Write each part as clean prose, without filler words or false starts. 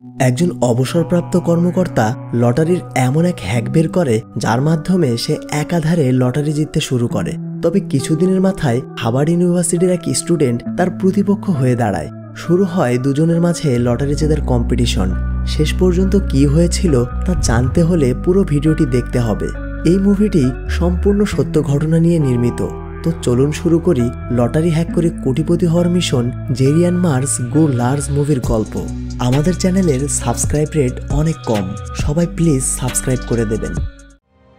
একজন অবসরপ্রাপ্ত কর্মকর্তা লটারির এমন এক হ্যাক বের করে যার মাধ্যমে সে একাধারে লটারি জিততে শুরু করে। তবে কিছুদিনের মাথায় হার্ভার্ড ইউনিভার্সিটির এক স্টুডেন্ট তার প্রতিপক্ষ হয়ে দাঁড়ায়। শুরু হয় দুজনের মাঝে লটারি জেতার কম্পিটিশন। শেষ পর্যন্ত কি হয়েছিল তা জানতে হলে পুরো ভিডিওটি দেখতে হবে। এই মুভিটি সম্পূর্ণ সত্য ঘটনা নিয়ে নির্মিত। তো চলুন শুরু করি লটারি হ্যাক করে কোটিপতি হওয়ার mission Jerry and Mars go large মুভির গল্প। আমাদের চ্যানেলের সাবস্ক্রাইব রেট অনেক কম, সবাই প্লিজ সাবস্ক্রাইব করে দেবেন।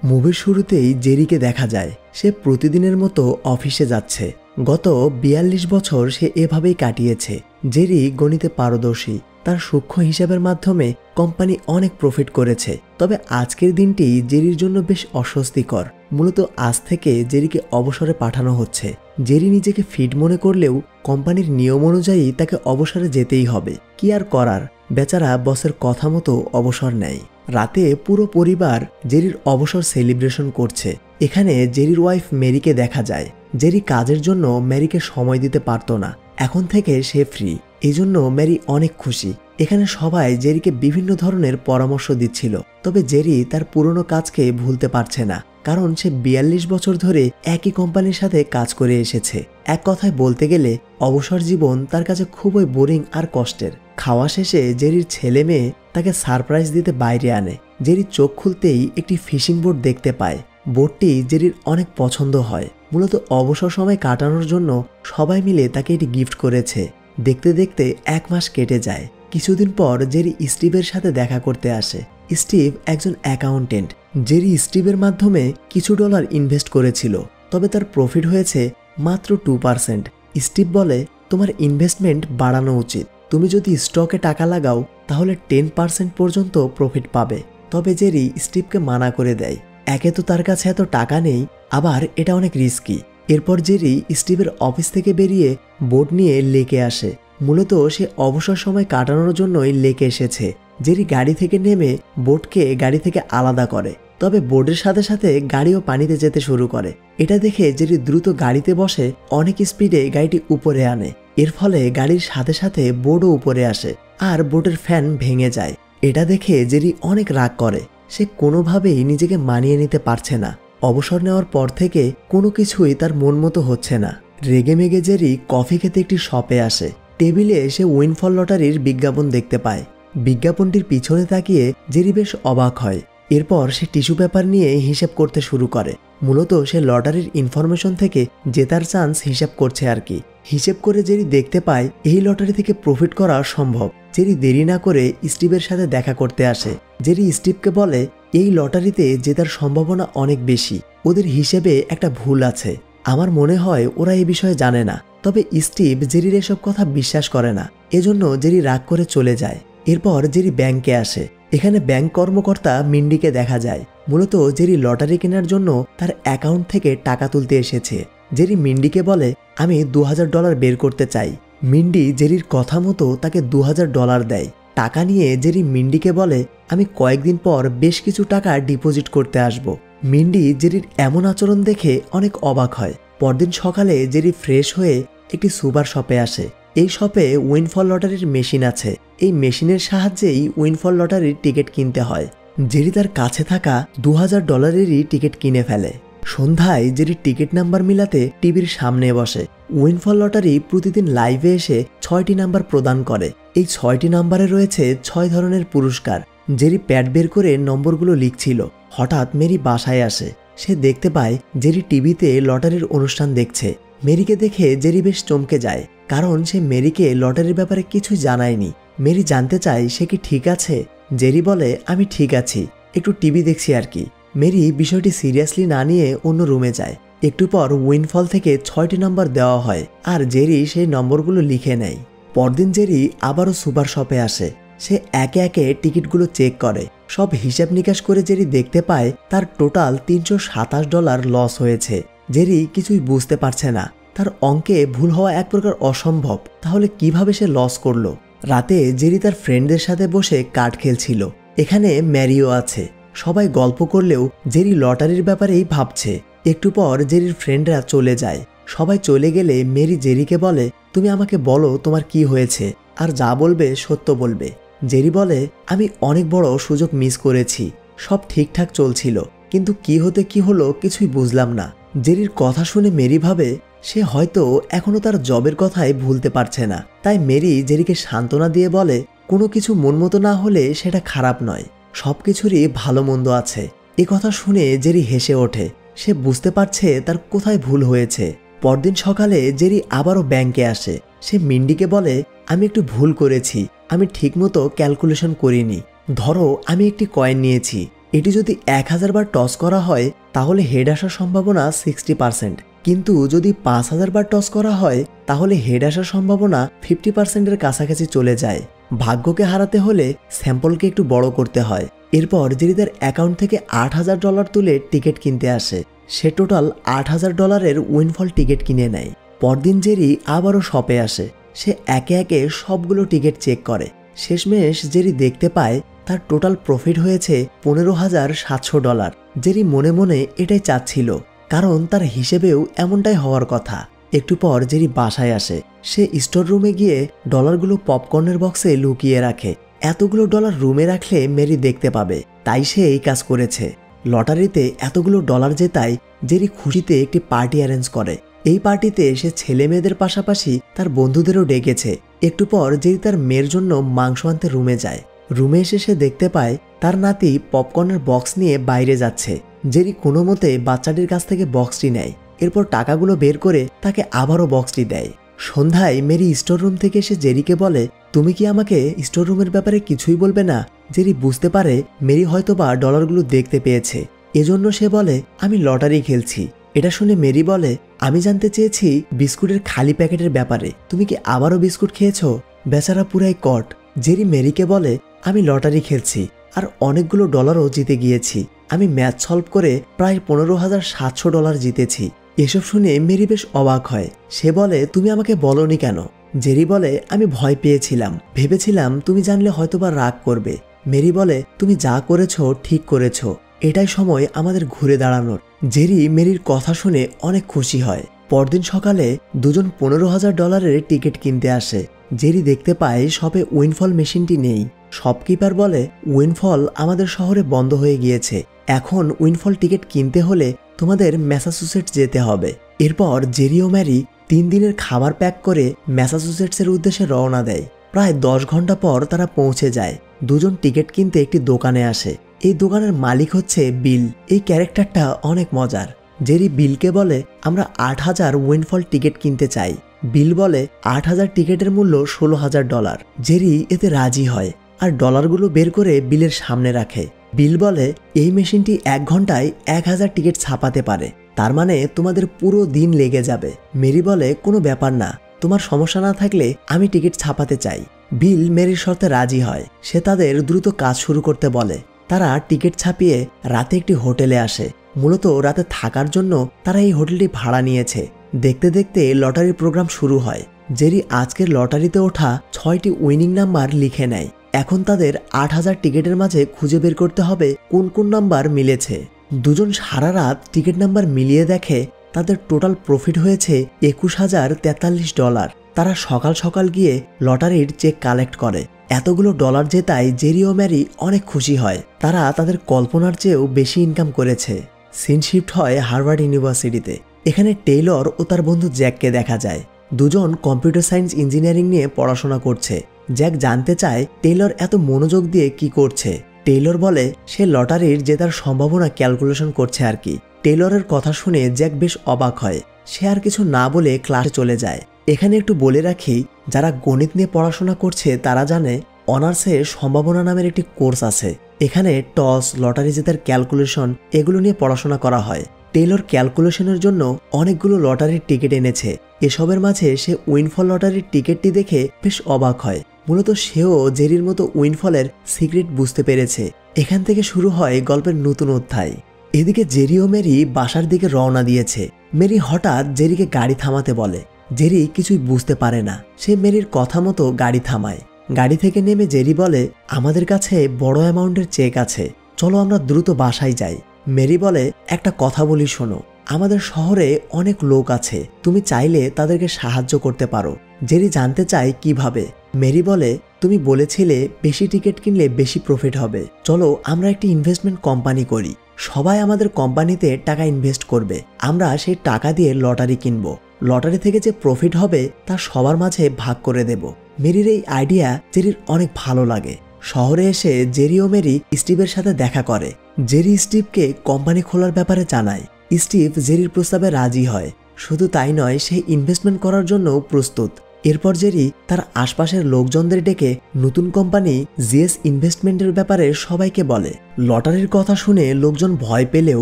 মুভির শুরুতেই জেরিকে দেখা যায়। সে প্রতিদিনের মতো অফিসে যাচ্ছে। গত 42 বছর সে এভাবেই কাটিয়েছে। জেরি গণিতে পারদর্শী। তার সূক্ষ্ম হিসাবের মাধ্যমে কোম্পানি অনেক প্রফিট করেছে। তবে আজকের দিনটি জেরির জন্য বেশ অস্বস্তিকর। মূলত আজ থেকে জেরিকে অবসরে পাঠানো হচ্ছে। জেরি নিজেকে ফিট মনে করলেও কোম্পানির নিয়ম অনুযায়ী তাকে অবসরে যেতেই হবে। কি আর করার, বেচারা বসের কথা মতো অবসর নেয়। রাতে পুরো পরিবার জেরির অবসর সেলিব্রেশন করছে। এখানে জেরির ওয়াইফ মেরিকে দেখা যায়। জেরি কাজের জন্য মেরিকে সময় দিতে পারত না, এখন থেকে সে ফ্রি। এজন্য মেরি অনেক খুশি। এখানে সবাই জেরিকে বিভিন্ন ধরনের পরামর্শ দিচ্ছিল। তবে জেরি তার পুরনো কাজকে ভুলতে পারছে না, কারণ সে 42 বছর ধরে একই কোম্পানির সাথে কাজ করে এসেছে। এক কথায় বলতে গেলে অবসর জীবন তার কাছে খুবই বোরিং আর কষ্টের। খাওয়া শেষে জেরির ছেলে মেয়ে তাকে সারপ্রাইজ দিতে বাইরে আনে। জেরি চোখ খুলতেই একটি ফিশিং বোট দেখতে পায়। বোটটি জেরির অনেক পছন্দ হয়। মূলত অবসর সময় কাটানোর জন্য সবাই মিলে তাকে এটি গিফট করেছে। দেখতে দেখতে 1 মাস কেটে যায়। কিছুদিন পর জেরি স্টিভের সাথে দেখা করতে আসে। স্টিভ একজন অ্যাকাউন্টেন্ট। জেরি স্টিভের মাধ্যমে কিছু ডলার ইনভেস্ট করেছিল, তবে তার প্রফিট হয়েছে মাত্র 2%। স্টিভ বলে, তোমার ইনভেস্টমেন্ট বাড়ানো উচিত। তুমি যদি স্টকে টাকা লাগাও তাহলে 10% পর্যন্ত প্রফিট পাবে। তবে জেরি স্টিভকে মানা করে দেয়। একে তো তার কাছে এত টাকা নেই, আবার এটা অনেক রিস্কি। এরপর জেরি স্টিভের অফিস থেকে বেরিয়ে বোট নিয়ে লেকে আসে। মূলত সে অবসর সময় কাটানোর জন্যই লেকে এসেছে। জেরি গাড়ি থেকে নেমে বোটকে গাড়ি থেকে আলাদা করে। তবে বোটের সাথে সাথে গাড়িও পানিতে যেতে শুরু করে। এটা দেখে জেরি দ্রুত গাড়িতে বসে অনেক স্পিডে গাড়িটি উপরে আনে। এর ফলে গাড়ির সাথে সাথে বোটও উপরে আসে আর বোটের ফ্যান ভেঙে যায়। এটা দেখে জেরি অনেক রাগ করে। সে কোনোভাবেই নিজেকে মানিয়ে নিতে পারছে না। অবসর নেওয়ার পর থেকে কোনো কিছুই তার মন মতো হচ্ছে না। রেগে মেগে জেরি কফি খেতে একটি শপে আসে। টেবিলে এসে উইনফল লটারির বিজ্ঞাপন দেখতে পায়। বিজ্ঞাপনটির পিছনে তাকিয়ে জেরি বেশ অবাক হয়। এরপর সে টিস্যু পেপার নিয়ে হিসাব করতে শুরু করে। মূলত সে লটারির ইনফরমেশন থেকে জেতার চান্স হিসাব করছে আর কি। হিসেব করে জেরি দেখতে পায় এই লটারি থেকে প্রফিট করা সম্ভব। জেরি দেরি না করে স্টিভের সাথে দেখা করতে আসে। জেরি স্টিভকে বলে, এই লটারিতে জেতার সম্ভাবনা অনেক বেশি। ওদের হিসেবে একটা ভুল আছে। আমার মনে হয় ওরা এই বিষয়ে জানে না। তবে স্টিভ জেরির এসব কথা বিশ্বাস করে না। এজন্য জেরি রাগ করে চলে যায়। এরপর জেরি ব্যাংকে আসে। এখানে ব্যাংক কর্মকর্তা মিন্ডিকে দেখা যায়। মূলত জেরি লটারি কেনার জন্য তার অ্যাকাউন্ট থেকে টাকা তুলতে এসেছে। জেরি মিন্ডিকে বলে, আমি $2000 বের করতে চাই। মিন্ডি জেরির কথা মতো তাকে $2000 দেয়। টাকা নিয়ে জেরি মিন্ডিকে বলে, আমি কয়েকদিন পর বেশ কিছু টাকা ডিপোজিট করতে আসব। মিন্ডি জেরির এমন আচরণ দেখে অনেক অবাক হয়। পরদিন সকালে জেরি ফ্রেশ হয়ে একটি সুপার শপে আসে। এই শপে উইনফল লটারির মেশিন আছে। এই মেশিনের সাহায্যেই উইনফল লটারির টিকিট কিনতে হয়। জেরি তার কাছে থাকা $2000 টিকিট কিনে ফেলে। সন্ধ্যায় জেরি টিকিট নাম্বার মিলাতে টিভির সামনে বসে। উইনফল লটারি প্রতিদিন লাইভে এসে 6টি নাম্বার প্রদান করে। এই 6টি নাম্বারে রয়েছে 6 ধরনের পুরস্কার। জেরি প্যাড বের করে নম্বরগুলো লিখছিল। হঠাৎ মেরি বাসায় আসে। সে দেখতে পায় জেরি টিভিতে লটারির অনুষ্ঠান দেখছে। মেরিকে দেখে জেরি বেশ চমকে যায়, কারণ সে মেরিকে লটারির ব্যাপারে কিছুই জানায়নি। মেরি জানতে চায় সে কি ঠিক আছে। জেরি বলে, আমি ঠিক আছি, একটু টিভি দেখছি আর কি। মেরি বিষয়টি সিরিয়াসলি না নিয়ে অন্য রুমে যায়। একটু পর উইনফল থেকে 6টি নম্বর দেওয়া হয় আর জেরি সেই নম্বরগুলো লিখে নেয়। পরদিন জেরি আবারও সুপার শপে আসে। সে একে একে টিকিটগুলো চেক করে। সব হিসাব নিকাশ করে জেরি দেখতে পায় তার টোটাল $327 লস হয়েছে। জেরি কিছুই বুঝতে পারছে না। তার অঙ্কে ভুল হওয়া এক প্রকার অসম্ভব। তাহলে কিভাবে সে লস করলো? রাতে জেরি তার ফ্রেন্ডদের সাথে বসে কার্ড খেলছিল। এখানে ম্যারিও আছে। সবাই গল্প করলেও জেরি লটারির ব্যাপারেই ভাবছে। একটু পর জেরির ফ্রেন্ডরা চলে যায়। সবাই চলে গেলে মেরি জেরিকে বলে, তুমি আমাকে বলো তোমার কি হয়েছে, আর যা বলবে সত্য বলবে। জেরি বলে, আমি অনেক বড় সুযোগ মিস করেছি। সব ঠিকঠাক চলছিল, কিন্তু কি হতে কি হলো কিছুই বুঝলাম না। জেরির কথা শুনে মেরি ভাবে সে হয়তো এখনো তার জবের কথাই ভুলতে পারছে না। তাই মেরি জেরিকে সান্ত্বনা দিয়ে বলে, কোনো কিছু মন মতো না হলে সেটা খারাপ নয়, সবকিছুরই ভালো মন্দ আছে। এ কথা শুনে জেরি হেসে ওঠে। সে বুঝতে পারছে তার কোথায় ভুল হয়েছে। পরদিন সকালে জেরি আবারও ব্যাংকে আসে। সে মিন্ডিকে বলে, আমি একটু ভুল করেছি, আমি ঠিকমতো ক্যালকুলেশন করিনি। ধরো আমি একটি কয়েন নিয়েছি, এটি যদি 1000 বার টস করা হয় তাহলে হেড আসার সম্ভাবনা 60%, কিন্তু যদি 5000 বার টস করা হয় তাহলে হেড আসার সম্ভাবনা 50%-এর কাছাকাছি চলে যায়। ভাগ্যকে হারাতে হলে স্যাম্পলকে একটু বড় করতে হয়। এরপর জেরি তার অ্যাকাউন্ট থেকে $8000 তুলে টিকিট কিনতে আসে। সে টোটাল $8000-এর উইনফল টিকিট কিনে নেয়। পরদিন জেরি আবারও শপে আসে। সে একে একে সবগুলো টিকিট চেক করে। শেষমেশ জেরি দেখতে পায় তার টোটাল প্রফিট হয়েছে $15700। জেরি মনে মনে এটাই চাচ্ছিল, কারণ তার হিসেবেও এমনটাই হওয়ার কথা। একটু পর জেরি বাসায় আসে। সে স্টোর রুমে গিয়ে ডলারগুলো পপকর্নের বক্সে লুকিয়ে রাখে। এতগুলো ডলার রুমে রাখলে মেরি দেখতে পাবে, তাই সে এই কাজ করেছে। লটারিতে এতগুলো ডলার জেতায় জেরি খুশিতে একটি পার্টি অ্যারেঞ্জ করে। এই পার্টিতে সে ছেলে মেয়েদের পাশাপাশি তার বন্ধুদেরও ডেকেছে। একটু পর জেরি তার মেয়ের জন্য মাংস আনতে রুমে যায়। রুমে এসে সে দেখতে পায় তার নাতি পপকর্নের বক্স নিয়ে বাইরে যাচ্ছে। জেরি কোনো মতে বাচ্চাটির কাছ থেকে বক্সটি নেয়। এরপর টাকাগুলো বের করে তাকে আবারও বক্সটি দেয়। সন্ধ্যায় মেরি স্টোর রুম থেকে এসে জেরিকে বলে, তুমি কি আমাকে স্টোর রুমের ব্যাপারে কিছুই বলবে না? জেরি বুঝতে পারে মেরি হয়তোবা ডলারগুলো দেখতে পেয়েছে, এজন্য সে বলে, আমি লটারি খেলছি। এটা শুনে মেরি বলে, আমি জানতে চেয়েছি বিস্কুটের খালি প্যাকেটের ব্যাপারে, তুমি কি আবারও বিস্কুট খেয়েছো? বেচারা পুরাই কট। জেরি মেরিকে বলে, আমি লটারি খেলছি আর অনেকগুলো ডলারও জিতে গিয়েছি। আমি ম্যাচ সলভ করে প্রায় $15700 জিতেছি। এসব শুনে মেরি বেশ অবাক হয়। সে বলে, তুমি আমাকে বলনি কেন? জেরি বলে, আমি ভয় পেয়েছিলাম, ভেবেছিলাম তুমি জানলে হয়তোবা রাগ করবে। মেরি বলে, তুমি যা করেছো ঠিক করেছো, এটাই সময় আমাদের ঘুরে দাঁড়ানোর। জেরি মেরির কথা শুনে অনেক খুশি হয়। পরদিন সকালে দুজন $15000-এর টিকিট কিনতে আসে। জেরি দেখতে পায় শপে উইনফল মেশিনটি নেই। শপকিপার বলে, উইনফল আমাদের শহরে বন্ধ হয়ে গিয়েছে, এখন উইনফল টিকিট কিনতে হলে তোমাদের ম্যাসাচুসেটস যেতে হবে। এরপর জেরি ও ম্যারি 3 দিনের খাবার প্যাক করে ম্যাসাচুসেটসের উদ্দেশ্যে রওনা দেয়। প্রায় 10 ঘন্টা পর তারা পৌঁছে যায়। দুজন টিকিট কিনতে একটি দোকানে আসে। এই দোকানের মালিক হচ্ছে বিল। এই ক্যারেক্টারটা অনেক মজার। জেরি বিলকে বলে, আমরা 8000 উইনফল টিকিট কিনতে চাই। বিল বলে, 8000 টিকিটের মূল্য $16000। জেরি এতে রাজি হয় আর ডলারগুলো বের করে বিলের সামনে রাখে। বিল বলে, এই মেশিনটি 1 ঘন্টায় 1000 টিকিট ছাপাতে পারে, তার মানে তোমাদের পুরো দিন লেগে যাবে। মেরি বলে, কোনো ব্যাপার না, তোমার সমস্যা না থাকলে আমি টিকিট ছাপাতে চাই। বিল মেরির শর্তে রাজি হয়। সে তাদের দ্রুত কাজ শুরু করতে বলে। তারা টিকিট ছাপিয়ে রাতে একটি হোটেলে আসে। মূলত রাতে থাকার জন্য তারা এই হোটেলটি ভাড়া নিয়েছে। দেখতে দেখতে লটারির প্রোগ্রাম শুরু হয়। জেরি আজকের লটারিতে ওঠা 6টি উইনিং নাম্বার লিখে নেয়। এখন তাদের 8000 টিকিটের মাঝে খুঁজে বের করতে হবে কোন কোন নাম্বার মিলেছে। দুজন সারা রাত টিকিট নাম্বার মিলিয়ে দেখে তাদের টোটাল প্রফিট হয়েছে $21043। তারা সকাল সকাল গিয়ে লটারির চেক কালেক্ট করে। এতগুলো ডলার জেতায় জেরি ও ম্যারি অনেক খুশি হয়। তারা তাদের কল্পনার চেয়েও বেশি ইনকাম করেছে। সিন শিফট হয় হার্ভার্ড ইউনিভার্সিটিতে। এখানে টেইলর ও তার বন্ধু জ্যাককে দেখা যায়। দুজন কম্পিউটার সায়েন্স ইঞ্জিনিয়ারিং নিয়ে পড়াশোনা করছে। জ্যাক জানতে চায় টেইলর এত মনোযোগ দিয়ে কি করছে। টেইলর বলে সে লটারির জেতার সম্ভাবনা ক্যালকুলেশন করছে আর কি। টেইলরের কথা শুনে জ্যাক বেশ অবাক হয়। সে আর কিছু না বলে ক্লাসে চলে যায়। এখানে একটু বলে রাখি, যারা গণিত নিয়ে পড়াশোনা করছে তারা জানে অনার্সে সম্ভাবনা নামের একটি কোর্স আছে। এখানে টস, লটারি জেতার ক্যালকুলেশন এগুলো নিয়ে পড়াশোনা করা হয়। টেইলর ক্যালকুলেশনের জন্য অনেকগুলো লটারির টিকিট এনেছে। এসবের মাঝে সে উইনফল লটারির টিকিটটি দেখে বেশ অবাক হয়। মূলত সেও জেরির মতো উইনফলের সিক্রেট বুঝতে পেরেছে। এখান থেকে শুরু হয় গল্পের নতুন অধ্যায়। এদিকে জেরি ও মেরি বাসার দিকে রওনা দিয়েছে। মেরি হঠাৎ জেরিকে গাড়ি থামাতে বলে। জেরি কিছুই বুঝতে পারে না। সে মেরির কথা মতো গাড়ি থামায়। গাড়ি থেকে নেমে জেরি বলে, আমাদের কাছে বড় অ্যামাউন্টের চেক আছে, চলো আমরা দ্রুত বাসায় যাই। মেরি বলে, একটা কথা বলি শোনো, আমাদের শহরে অনেক লোক আছে, তুমি চাইলে তাদেরকে সাহায্য করতে পারো। জেরি জানতে চায় কিভাবে। মেরি বলে, তুমি বলেছিলে বেশি টিকিট কিনলে বেশি প্রফিট হবে, চলো আমরা একটি ইনভেস্টমেন্ট কোম্পানি করি, সবাই আমাদের কোম্পানিতে টাকা ইনভেস্ট করবে, আমরা সেই টাকা দিয়ে লটারি কিনব, লটারি থেকে যে প্রফিট হবে তা সবার মাঝে ভাগ করে দেব। মেরির এই আইডিয়া জেরির অনেক ভালো লাগে। শহরে এসে জেরি ও মেরি স্টিভের সাথে দেখা করে। জেরি স্টিভকে কোম্পানি খোলার ব্যাপারে জানায়। স্টিভ জেরির প্রস্তাবে রাজি হয়। শুধু তাই নয়, সে ইনভেস্টমেন্ট করার জন্য প্রস্তুত। এরপর জেরি তার আশপাশের লোকজনদের ডেকে নতুন কোম্পানি জিএস ইনভেস্টমেন্টের ব্যাপারে সবাইকে বলে। লটারির কথা শুনে লোকজন ভয় পেলেও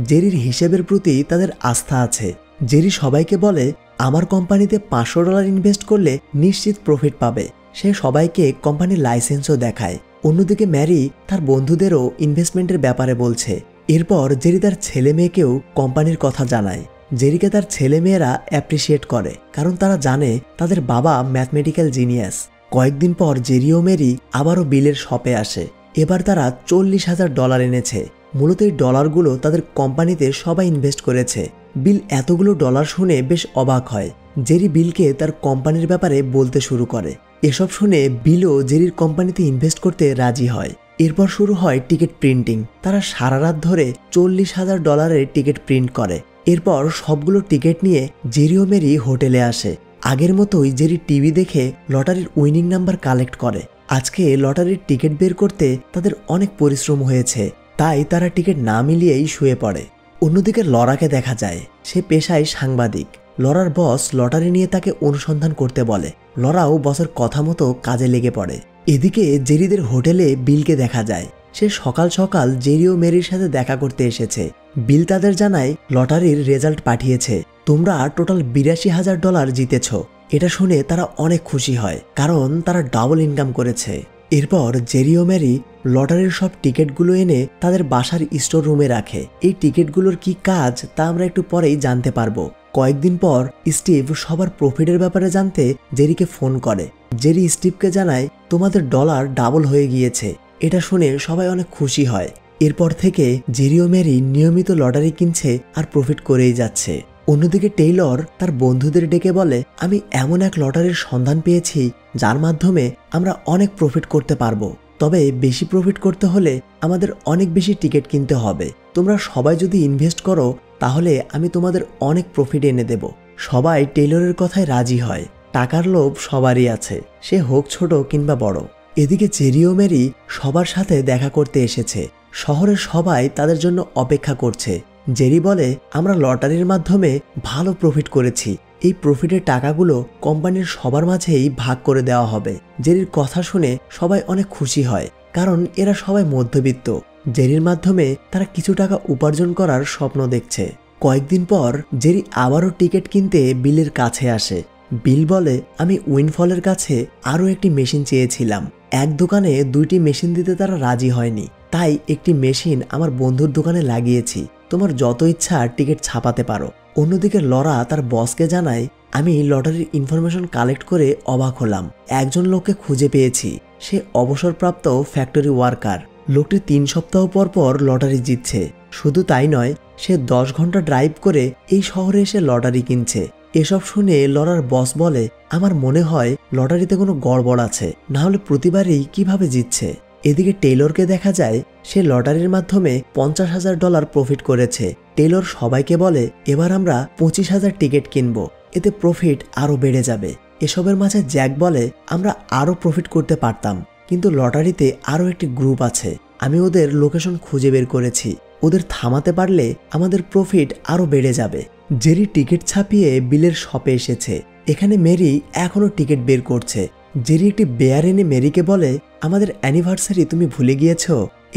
জেরির হিসেবের প্রতি তাদের আস্থা আছে। জেরি সবাইকে বলে, আমার কোম্পানিতে $500 ইনভেস্ট করলে নিশ্চিত প্রফিট পাবে। সে সবাইকে কোম্পানির লাইসেন্সও দেখায়। অন্যদিকে ম্যারি তার বন্ধুদেরও ইনভেস্টমেন্টের ব্যাপারে বলছে। এরপর জেরি তার ছেলে মেয়েকেও কোম্পানির কথা জানায়। জেরিকে তার ছেলে মেয়েরা অ্যাপ্রিসিয়েট করে, কারণ তারা জানে তাদের বাবা ম্যাথমেটিক্যাল জিনিয়াস। কয়েকদিন পর জেরি ও মেরি আবারও বিলের শপে আসে। এবার তারা $40,000 এনেছে। মূলত এই ডলারগুলো তাদের কোম্পানিতে সবাই ইনভেস্ট করেছে। বিল এতগুলো ডলার শুনে বেশ অবাক হয়। জেরি বিলকে তার কোম্পানির ব্যাপারে বলতে শুরু করে। এসব শুনে বিলও জেরির কোম্পানিতে ইনভেস্ট করতে রাজি হয়। এরপর শুরু হয় টিকিট প্রিন্টিং। তারা সারা রাত ধরে $40,000 টিকিট প্রিন্ট করে। এরপর সবগুলো টিকিট নিয়ে জেরি ও মেরি হোটেলে আসে। আগের মতোই জেরি টিভি দেখে লটারির উইনিং নাম্বার কালেক্ট করে। আজকে লটারির টিকিট বের করতে তাদের অনেক পরিশ্রম হয়েছে, তাই তারা টিকিট না মিলিয়েই শুয়ে পড়ে। অন্যদিকে লরাকে দেখা যায়। সে পেশায় সাংবাদিক। লরার বস লটারি নিয়ে তাকে অনুসন্ধান করতে বলে। লরাও বসের কথা মতো কাজে লেগে পড়ে। এদিকে জেরিদের হোটেলে বিলকে দেখা যায়। সে সকাল সকাল জেরি ও মেরির সাথে দেখা করতে এসেছে। বিল তাদের জানায় লটারির রেজাল্ট পাঠিয়েছে, তোমরা টোটাল $82,000 জিতেছ। এটা শুনে তারা অনেক খুশি হয়, কারণ তারা ডাবল ইনকাম করেছে। এরপর জেরি ও মেরি লটারির সব টিকিটগুলো এনে তাদের বাসার স্টোর রুমে রাখে। এই টিকিটগুলোর কি কাজ তা আমরা একটু পরেই জানতে পারবো। কয়েকদিন পর স্টিভ সবার প্রফিটের ব্যাপারে জানতে জেরিকে ফোন করে। জেরি স্টিভকে জানায়, তোমাদের ডলার ডাবল হয়ে গিয়েছে। এটা শুনে সবাই অনেক খুশি হয়। এরপর থেকে জেরি ও মেরি নিয়মিত লটারি কিনছে আর প্রফিট করেই যাচ্ছে। অন্যদিকে টেইলর তার বন্ধুদের ডেকে বলে, আমি এমন এক লটারির সন্ধান পেয়েছি যার মাধ্যমে আমরা অনেক প্রফিট করতে পারবো। তবে বেশি প্রফিট করতে হলে আমাদের অনেক বেশি টিকিট কিনতে হবে। তোমরা সবাই যদি ইনভেস্ট করো তাহলে আমি তোমাদের অনেক প্রফিট এনে দেব। সবাই টেইলরের কথায় রাজি হয়। টাকার লোভ সবারই আছে, সে হোক ছোট কিংবা বড়। এদিকে জেরি ও মেরি সবার সাথে দেখা করতে এসেছে। শহরের সবাই তাদের জন্য অপেক্ষা করছে। জেরি বলে, আমরা লটারির মাধ্যমে ভালো প্রফিট করেছি। এই প্রফিটের টাকাগুলো কোম্পানির সবার মাঝেই ভাগ করে দেওয়া হবে। জেরির কথা শুনে সবাই অনেক খুশি হয়, কারণ এরা সবাই মধ্যবিত্ত। জেরির মাধ্যমে তারা কিছু টাকা উপার্জন করার স্বপ্ন দেখছে। কয়েকদিন পর জেরি আবারও টিকিট কিনতে বিলের কাছে আসে। বিল বলে, আমি উইনফলের কাছে আরও একটি মেশিন চেয়েছিলাম। এক দোকানে 2টি মেশিন দিতে তারা রাজি হয়নি, তাই একটি মেশিন আমার বন্ধুর দোকানে লাগিয়েছি। তোমার যত ইচ্ছা টিকিট ছাপাতে পারো। অন্যদিকে লরা তার বসকে জানায়, আমি লটারির ইনফরমেশন কালেক্ট করে অবাক হলাম। একজন লোককে খুঁজে পেয়েছি। সে অবসরপ্রাপ্ত ফ্যাক্টরি ওয়ার্কার। লোকটি 3 সপ্তাহ পর পর লটারি জিতছে। শুধু তাই নয়, সে 10 ঘন্টা ড্রাইভ করে এই শহরে এসে লটারি কিনছে। এসব শুনে লরার বস বলে, আমার মনে হয় লটারিতে কোনো গড়বড় আছে, না হলে প্রতিবারই কিভাবে জিতছে। এদিকে টেইলরকে দেখা যায়, সে লটারির মাধ্যমে $50,000 প্রফিট করেছে। টেইলর সবাইকে বলে, এবার আমরা 25,000 টিকিট কিনবো, এতে প্রফিট আরও বেড়ে যাবে। এসবের মাঝে জ্যাক বলে, আমরা আরও প্রফিট করতে পারতাম, কিন্তু লটারিতে আরও একটি গ্রুপ আছে। আমি ওদের লোকেশন খুঁজে বের করেছি। ওদের থামাতে পারলে আমাদের প্রফিট আরও বেড়ে যাবে। জেরি টিকিট ছাপিয়ে বিলের শপে এসেছে। এখানে মেরি এখনও টিকিট বের করছে। জেরি একটি বেয়ার এনে মেরিকে বলে, আমাদের অ্যানিভার্সারি তুমি ভুলে গিয়েছ।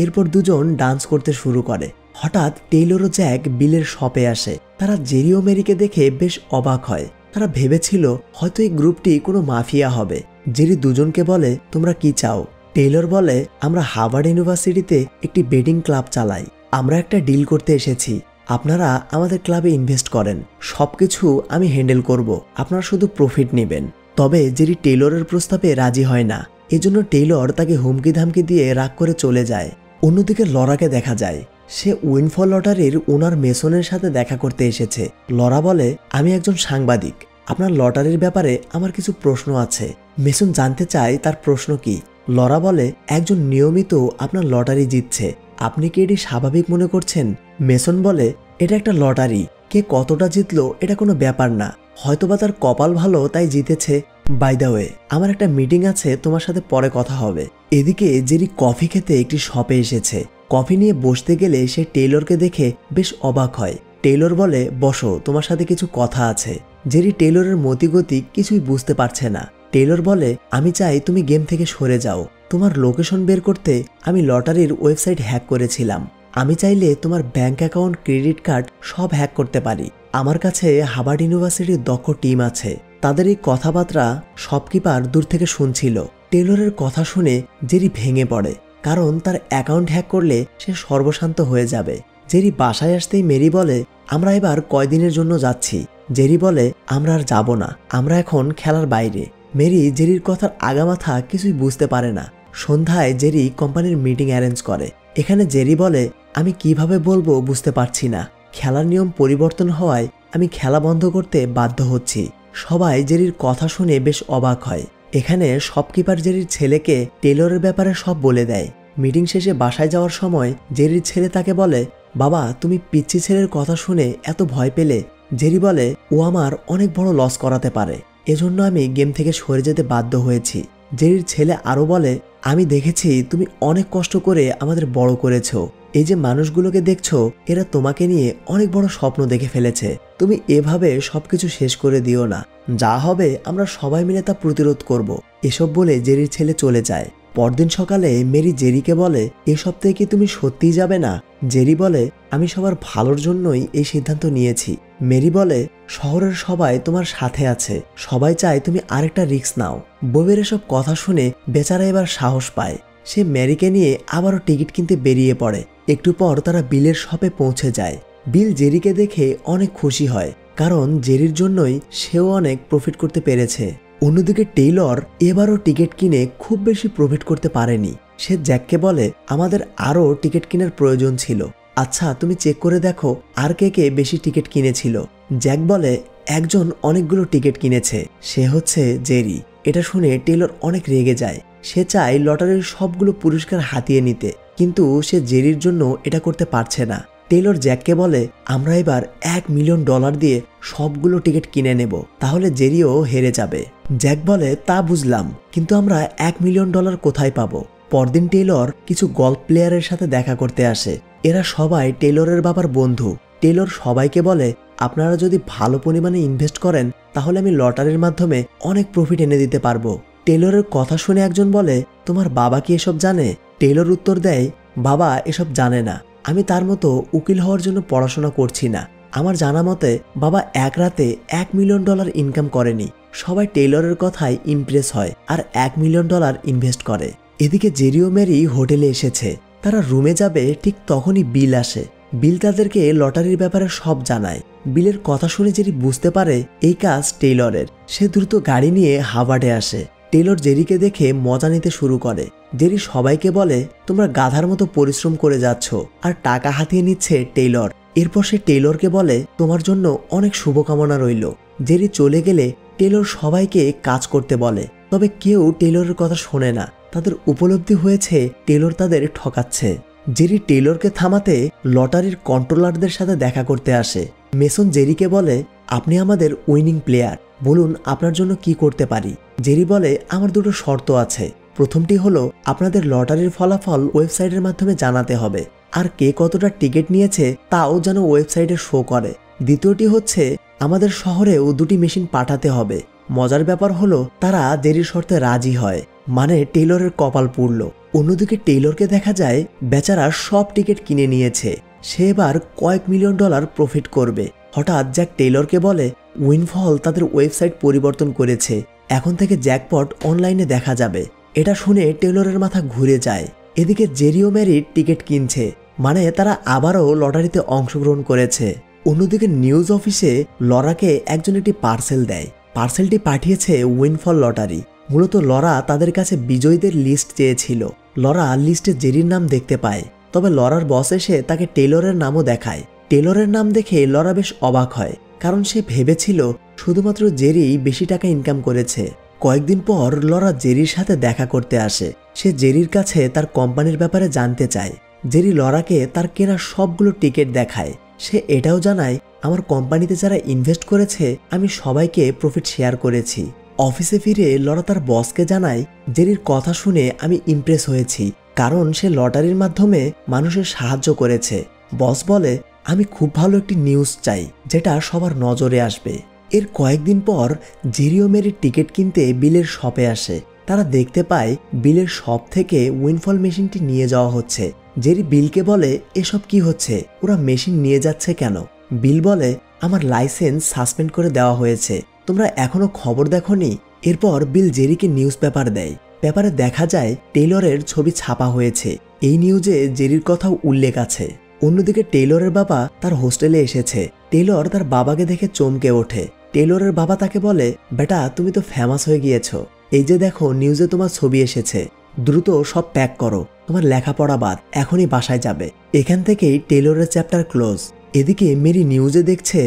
এরপর দুজন ডান্স করতে শুরু করে। হঠাৎ টেইলর ও জ্যাক বিলের শপে আসে। তারা জেরি ও মেরিকে দেখে বেশ অবাক হয়। তারা ভেবেছিল হয়তো এই গ্রুপটি কোনো মাফিয়া হবে। জেরি দুজনকে বলে, তোমরা কি চাও? টেইলর বলে, আমরা হার্ভার্ড ইউনিভার্সিটিতে একটি বেটিং ক্লাব চালাই। আমরা একটা ডিল করতে এসেছি। আপনারা আমাদের ক্লাবে ইনভেস্ট করেন, সবকিছু আমি হ্যান্ডেল করব, আপনারা শুধু প্রফিট নেবেন। তবে জেরি টেইলরের প্রস্তাবে রাজি হয় না। এজন্য টেইলর তাকে হুমকি ধামকি দিয়ে রাগ করে চলে যায়। অন্যদিকে লরাকে দেখা যায়। সে উইনফল লটারির ওনার মেসনের সাথে দেখা করতে এসেছে। লরা বলে, আমি একজন সাংবাদিক, আপনার লটারির ব্যাপারে আমার কিছু প্রশ্ন আছে। মেসন জানতে চায় তার প্রশ্ন কি। লরা বলে, একজন নিয়মিত আপনার লটারি জিতছে, আপনি কি এটি স্বাভাবিক মনে করছেন? মেসন বলে, এটা একটা লটারি, কে কতটা জিতলো এটা কোনো ব্যাপার না, হয়তোবা তার কপাল ভালো তাই জিতেছে। বাই দ্য ওয়ে, আমার একটা মিটিং আছে, তোমার সাথে পরে কথা হবে। এদিকে জেরি কফি খেতে একটি শপে এসেছে। কফি নিয়ে বসতে গেলে সে টেইলরকে দেখে বেশ অবাক হয়। টেইলর বলে, বসো, তোমার সাথে কিছু কথা আছে। জেরি টেইলরের মতিগতি কিছুই বুঝতে পারছে না। টেইলর বলে, আমি চাই তুমি গেম থেকে সরে যাও। তোমার লোকেশন বের করতে আমি লটারির ওয়েবসাইট হ্যাক করেছিলাম। আমি চাইলে তোমার ব্যাংক অ্যাকাউন্ট, ক্রেডিট কার্ড সব হ্যাক করতে পারি। আমার কাছে হার্ভার্ড ইউনিভার্সিটির দক্ষ টিম আছে। তাদের এই কথাবার্তা শপকিপার দূর থেকে শুনছিল। টেইলরের কথা শুনে জেরি ভেঙে পড়ে, কারণ তার অ্যাকাউন্ট হ্যাক করলে সে সর্বশান্ত হয়ে যাবে। জেরি বাসায় আসতেই মেরি বলে, আমরা এবার কয়দিনের জন্য যাচ্ছি? জেরি বলে, আমরা আর যাব না, আমরা এখন খেলার বাইরে। মেরি জেরির কথার আগামাথা কিছুই বুঝতে পারে না। সন্ধ্যায় জেরি কোম্পানির মিটিং অ্যারেঞ্জ করে। এখানে জেরি বলে, আমি কিভাবে বলবো বুঝতে পারছি না, খেলার নিয়ম পরিবর্তন হওয়ায় আমি খেলা বন্ধ করতে বাধ্য হচ্ছি। সবাই জেরির কথা শুনে বেশ অবাক হয়। এখানে শপকিপার জেরির ছেলেকে টেইলরের ব্যাপারে সব বলে দেয়। মিটিং শেষে বাসায় যাওয়ার সময় জেরির ছেলে তাকে বলে, বাবা, তুমি পিচ্চি ছেলের কথা শুনে এত ভয় পেলে? জেরি বলে, ও আমার অনেক বড় লস করাতে পারে, এজন্য আমি গেম থেকে সরে যেতে বাধ্য হয়েছি। জেরির ছেলে আরও বলে, আমি দেখেছি তুমি অনেক কষ্ট করে আমাদের বড় করেছো। এই যে মানুষগুলোকে দেখছো, এরা তোমাকে নিয়ে অনেক বড় স্বপ্ন দেখে ফেলেছে। তুমি এভাবে সবকিছু শেষ করে দিও না, যা হবে আমরা সবাই মিলে তা প্রতিরোধ করব। এসব বলে জেরির ছেলে চলে যায়। পরদিন সকালে মেরি জেরিকে বলে, এ সপ্তাহে কি তুমি সত্যিই যাবে না? জেরি বলে, আমি সবার ভালোর জন্যই এই সিদ্ধান্ত নিয়েছি। মেরি বলে, শহরের সবাই তোমার সাথে আছে, সবাই চায় তুমি আরেকটা রিস্ক নাও। বউয়ের এসব কথা শুনে বেচারা এবার সাহস পায়। সে মেরিকে নিয়ে আবারও টিকিট কিনতে বেরিয়ে পড়ে। একটু পর তারা বিলের শপে পৌঁছে যায়। বিল জেরিকে দেখে অনেক খুশি হয়, কারণ জেরির জন্যই সেও অনেক প্রফিট করতে পেরেছে। অন্যদিকে টেইলর এবারও টিকিট কিনে খুব বেশি প্রফিট করতে পারেনি। সে জ্যাককে বলে, আমাদের আরও টিকিট কেনার প্রয়োজন ছিল, আচ্ছা তুমি চেক করে দেখো আর কে কে বেশি টিকিট কিনেছিল। জ্যাক বলে, একজন অনেকগুলো টিকিট কিনেছে, সে হচ্ছে জেরি। এটা শুনে টেইলর অনেক রেগে যায়। সে চায় লটারির সবগুলো পুরস্কার হাতিয়ে নিতে, কিন্তু সে জেরির জন্য এটা করতে পারছে না। টেইলর জ্যাককে বলে, আমরা এবার $1 মিলিয়ন দিয়ে সবগুলো টিকিট কিনে নেব, তাহলে জেরিও হেরে যাবে। জ্যাক বলে, তা বুঝলাম, কিন্তু আমরা $1 মিলিয়ন কোথায় পাবো? পরদিন টেইলর কিছু গল্ফ প্লেয়ারের সাথে দেখা করতে আসে। এরা সবাই টেইলরের বাবার বন্ধু। টেইলর সবাইকে বলে, আপনারা যদি ভালো পরিমাণে ইনভেস্ট করেন তাহলে আমি লটারির মাধ্যমে অনেক প্রফিট এনে দিতে পারবো। টেইলরের কথা শুনে একজন বলে, তোমার বাবা কি এসব জানে? টেইলর উত্তর দেয়, বাবা এসব জানে না, আমি তার মতো উকিল হওয়ার জন্য পড়াশোনা করছি না। আমার জানা মতে বাবা এক রাতে $1 মিলিয়ন ইনকাম করেনি। সবাই টেইলরের কথায় ইমপ্রেস হয় আর $1 মিলিয়ন ইনভেস্ট করে। এদিকে জেরি ও মেরি হোটেলে এসেছে। তারা রুমে যাবে, ঠিক তখনই বিল আসে। বিল তাদেরকে লটারির ব্যাপারে সব জানায়। বিলের কথা শুনে জেরি বুঝতে পারে এই কাজ টেইলরের। সে দ্রুত গাড়ি নিয়ে হার্ভার্ডে আসে। টেইলর জেরিকে দেখে মজা নিতে শুরু করে। জেরি সবাইকে বলে, তোমরা গাধার মতো পরিশ্রম করে যাচ্ছ, আর টাকা হাতিয়ে নিচ্ছে টেইলর। এরপর সে টেইলরকে বলে, তোমার জন্য অনেক শুভকামনা রইল। জেরি চলে গেলে টেইলর সবাইকে কাজ করতে বলে, তবে কেউ টেইলরের কথা শোনে না। তাদের উপলব্ধি হয়েছে টেইলর তাদের ঠকাচ্ছে। জেরি টেইলরকে থামাতে লটারির কন্ট্রোলারদের সাথে দেখা করতে আসে। মেসন জেরিকে বলে, আপনি আমাদের উইনিং প্লেয়ার, বলুন আপনার জন্য কি করতে পারি। জেরি বলে, আমার দুটো শর্ত আছে। প্রথমটি হলো আপনাদের লটারির ফলাফল ওয়েবসাইটের মাধ্যমে জানাতে হবে, আর কে কতটা টিকিট নিয়েছে তাও যেন ওয়েবসাইটে শো করে। দ্বিতীয়টি হচ্ছে আমাদের শহরেও 2টি মেশিন পাঠাতে হবে। মজার ব্যাপার হলো তারা জেরির শর্তে রাজি হয়, মানে টেইলরের কপাল পুড়ল। অন্যদিকে টেইলরকে দেখা যায় বেচারা সব টিকিট কিনে নিয়েছে। সে এবার কয়েক মিলিয়ন ডলার প্রফিট করবে। হঠাৎ জ্যাক টেইলরকে বলে, উইনফল তাদের ওয়েবসাইট পরিবর্তন করেছে, এখন থেকে জ্যাকপট অনলাইনে দেখা যাবে। এটা শুনে টেইলরের মাথা ঘুরে যায়। এদিকে জেরি ও মেরি টিকিট কিনছে, মানে তারা আবারও লটারিতে অংশগ্রহণ করেছে। অন্যদিকে নিউজ অফিসে লরাকে একজন একটি পার্সেল দেয়। পার্সেলটি পাঠিয়েছে উইনফল লটারি। মূলত লরা তাদের কাছে বিজয়ীদের লিস্ট চেয়েছিল। লরা লিস্টে জেরির নাম দেখতে পায়, তবে লরার বস এসে তাকে টেইলরের নামও দেখায়। টেইলরের নাম দেখে লরা বেশ অবাক হয়, কারণ সে ভেবেছিল শুধুমাত্র জেরি বেশি টাকা ইনকাম করেছে। কয়েকদিন পর লরা জেরির সাথে দেখা করতে আসে। সে জেরির কাছে তার কোম্পানির ব্যাপারে জানতে চায়। জেরি লরাকে তার কেনা সবগুলো টিকিট দেখায়। সে এটাও জানায়, আমার কোম্পানিতে যারা ইনভেস্ট করেছে আমি সবাইকে প্রফিট শেয়ার করেছি। অফিসে ফিরে লরা তার বসকে জানায়, জেরির কথা শুনে আমি ইমপ্রেস হয়েছি, কারণ সে লটারির মাধ্যমে মানুষের সাহায্য করেছে। বস বলে, আমি খুব ভালো একটি নিউজ চাই যেটা সবার নজরে আসবে। এর কয়েকদিন পর জেরি ও মেরির টিকিট কিনতে বিলের শপে আসে। তারা দেখতে পায় বিলের শপ থেকে উইন্ডফল মেশিনটি নিয়ে যাওয়া হচ্ছে। জেরি বিলকে বলে, এসব কি হচ্ছে, ওরা মেশিন নিয়ে যাচ্ছে কেন? বিল বলে, আমার লাইসেন্স সাসপেন্ড করে দেওয়া হয়েছে, তোমরা এখনো খবর দেখোনি? এরপর বিল জেরিকে নিউজ পেপার দেয়। পেপারে দেখা যায় টেইলরের ছবি ছাপা হয়েছে। এই নিউজে জেরির কথাও উল্লেখ আছে। অন্যদিকে টেইলরের বাবা তার হোস্টেলে এসেছে। টেইলর তার বাবাকে দেখে চমকে ওঠে। টেইলরের বাবা তাকে বলে, বেটা তুমি তো ফেমাস হয়ে গিয়েছো, এই যে দেখো নিউজে তোমার ছবি এসেছে, দ্রুত সব প্যাক করো, তোমার লেখাপড়া বাদ, এখনই বাসায় যাবে। এখান থেকেই টেইলরের চ্যাপ্টার ক্লোজ। এদিকে মেরি নিউজে দেখছে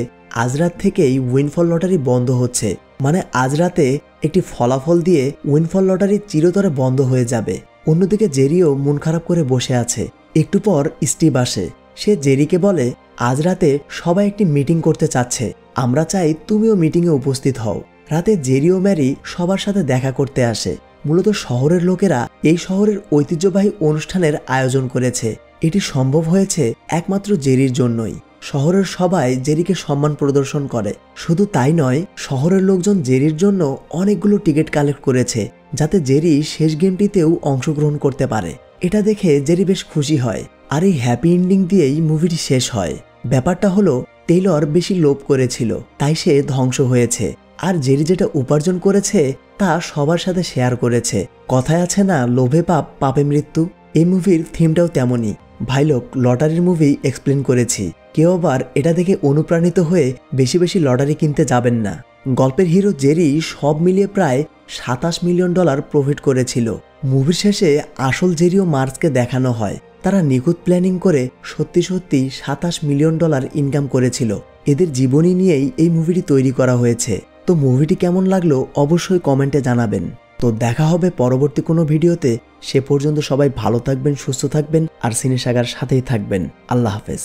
আজ রাত থেকেই উইন্ডফল লটারি বন্ধ হচ্ছে, মানে আজ রাতে একটি ফলাফল দিয়ে উইন্ডফল লটারি চিরতরে বন্ধ হয়ে যাবে। অন্যদিকে জেরিও মন খারাপ করে বসে আছে। একটু পর স্টিভ আসে। সে জেরিকে বলে, আজ রাতে সবাই একটি মিটিং করতে চাচ্ছে, আমরা চাই তুমিও মিটিংয়ে উপস্থিত হও। রাতে জেরি ও ম্যারি সবার সাথে দেখা করতে আসে। মূলত শহরের লোকেরা এই শহরের ঐতিহ্যবাহী অনুষ্ঠানের আয়োজন করেছে। এটি সম্ভব হয়েছে একমাত্র জেরির জন্যই। শহরের সবাই জেরিকে সম্মান প্রদর্শন করে। শুধু তাই নয়, শহরের লোকজন জেরির জন্য অনেকগুলো টিকিট কালেক্ট করেছে, যাতে জেরি শেষ গেমটিতেও অংশগ্রহণ করতে পারে। এটা দেখে জেরি বেশ খুশি হয়। আর এই হ্যাপি এন্ডিং দিয়েই মুভিটি শেষ হয়। ব্যাপারটা হলো, টেইলর বেশি লোভ করেছিল, তাই সে ধ্বংস হয়েছে। আর জেরি যেটা উপার্জন করেছে তা সবার সাথে শেয়ার করেছে। কথায় আছে না, লোভে পাপ, পাপে মৃত্যু। এই মুভির থিমটাও তেমনই। ভাইলোক, লটারির মুভি এক্সপ্লেন করেছি, কেউ আবার এটা দেখে অনুপ্রাণিত হয়ে বেশি বেশি লটারি কিনতে যাবেন না। গল্পের হিরো জেরি সব মিলিয়ে প্রায় $27 মিলিয়ন প্রফিট করেছিল। মুভির শেষে আসল জেরি ও মার্কসকে দেখানো হয়। তারা নিখুঁত প্ল্যানিং করে সত্যি সত্যি $27 মিলিয়ন ইনকাম করেছিল। এদের জীবনী নিয়েই এই মুভিটি তৈরি করা হয়েছে। তো মুভিটি কেমন লাগলো অবশ্যই কমেন্টে জানাবেন। তো দেখা হবে পরবর্তী কোনো ভিডিওতে। সে পর্যন্ত সবাই ভালো থাকবেন, সুস্থ থাকবেন আর সিনে সাগার সাথেই থাকবেন। আল্লাহ হাফেজ।